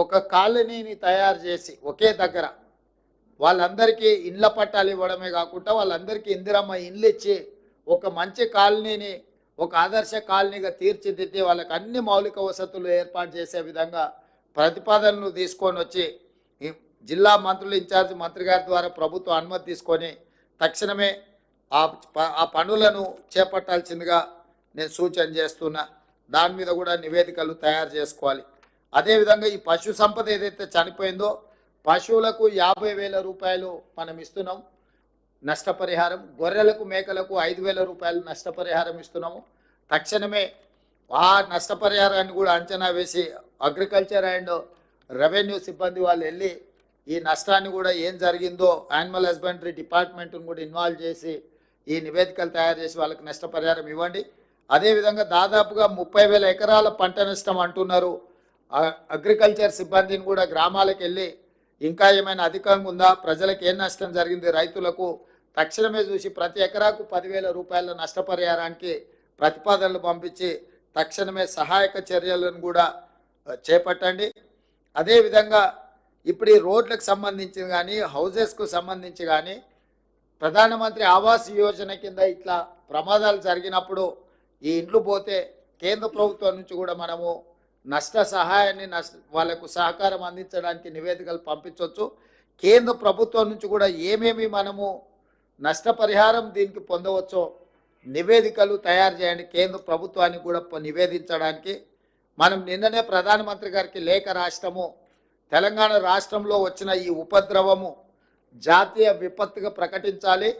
ఒక కాలనీని తయారు చేసి ఒకే దగ్గర వాళ్ళందరికీ ఇండ్ల పట్టాలు ఇవ్వడమే కాకుండా వాళ్ళందరికీ ఇందిరమ్మ ఇండ్లు ఇచ్చి ఒక మంచి కాలనీని ఒక ఆదర్శ కాలనీగా తీర్చిదిద్ది వాళ్ళకి అన్ని మౌలిక వసతులు ఏర్పాటు చేసే విధంగా ప్రతిపాదనలు తీసుకొని వచ్చి ఈ జిల్లా మంత్రులు ఇన్ఛార్జ్ మంత్రి గారి ద్వారా ప్రభుత్వం అనుమతి తీసుకొని తక్షణమే ఆ పనులను చేపట్టాల్సిందిగా నేను సూచన చేస్తున్నా. దాని మీద కూడా నివేదికలు తయారు చేసుకోవాలి. అదేవిధంగా ఈ పశు సంపద ఏదైతే చనిపోయిందో పశువులకు 50,000 రూపాయలు మనం ఇస్తున్నాం నష్టపరిహారం, గొర్రెలకు మేకలకు 5,000 రూపాయలు నష్టపరిహారం ఇస్తున్నాము. తక్షణమే ఆ నష్టపరిహారాన్ని కూడా అంచనా వేసి అగ్రికల్చర్ అండ్ రెవెన్యూ సిబ్బంది వాళ్ళు వెళ్ళి ఈ నష్టాన్ని కూడా ఏం జరిగిందో యానిమల్ హస్బెండరీ డిపార్ట్మెంట్ను కూడా ఇన్వాల్వ్ చేసి ఈ నివేదికలు తయారు చేసి వాళ్ళకి నష్టపరిహారం ఇవ్వండి. అదేవిధంగా దాదాపుగా 30,000 ఎకరాల పంట నష్టం అంటున్నారు. అగ్రికల్చర్ సిబ్బందిని కూడా గ్రామాలకు వెళ్ళి ఇంకా ఏమైనా అధికంగా ఉందా, ప్రజలకు ఏం నష్టం జరిగింది, రైతులకు తక్షణమే చూసి ప్రతి ఎకరాకు 10,000 రూపాయల నష్టపరిహారానికి ప్రతిపాదనలు పంపించి తక్షణమే సహాయక చర్యలను కూడా చేపట్టండి. అదేవిధంగా ఇప్పుడు ఈ రోడ్లకు సంబంధించి కానీ హౌజెస్కు సంబంధించి కానీ ప్రధానమంత్రి ఆవాస్ యోజన కింద ఇట్లా ప్రమాదాలు జరిగినప్పుడు ఈ ఇండ్లు పోతే కేంద్ర ప్రభుత్వం నుంచి కూడా మనము నష్ట సహాయాన్ని వాళ్ళకు సహకారం అందించడానికి నివేదికలు పంపించవచ్చు. కేంద్ర ప్రభుత్వం నుంచి కూడా ఏమేమి మనము నష్టపరిహారం దీనికి పొందవచ్చో నివేదికలు తయారు చేయండి. కేంద్ర ప్రభుత్వానికి కూడా నివేదించడానికి మనం నిన్ననే ప్రధానమంత్రి గారికి లేఖ రాష్ట్రము తెలంగాణ రాష్ట్రంలో వచ్చిన ఈ ఉపద్రవము జాతీయ విపత్తుగా ప్రకటించాలి.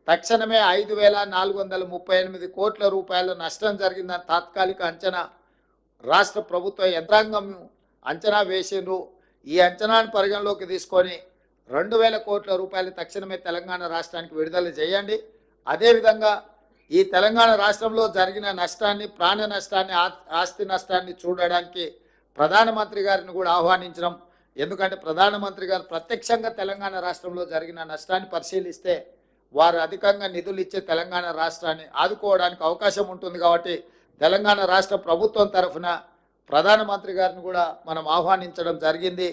తక్షణమే 5,438 కోట్ల రూపాయల నష్టం జరిగిందని తాత్కాలిక అంచనా రాష్ట్ర ప్రభుత్వ యంత్రాంగం అంచనా వేసిండ్రు. ఈ అంచనాను పరిగణలోకి తీసుకొని 2,000 కోట్ల రూపాయలు తక్షణమే తెలంగాణ రాష్ట్రానికి విడుదల చేయండి. అదేవిధంగా ఈ తెలంగాణ రాష్ట్రంలో జరిగిన నష్టాన్ని, ప్రాణ నష్టాన్ని, ఆస్తి నష్టాన్ని చూడడానికి ప్రధానమంత్రి గారిని కూడా ఆహ్వానించడం. ఎందుకంటే ప్రధానమంత్రి గారు ప్రత్యక్షంగా తెలంగాణ రాష్ట్రంలో జరిగిన నష్టాన్ని పరిశీలిస్తే వారు అధికంగా నిధులు ఇచ్చే తెలంగాణ రాష్ట్రాన్ని ఆదుకోవడానికి అవకాశం ఉంటుంది. కాబట్టి తెలంగాణ రాష్ట్ర ప్రభుత్వం తరఫున ప్రధానమంత్రి గారిని కూడా మనం ఆహ్వానించడం జరిగింది.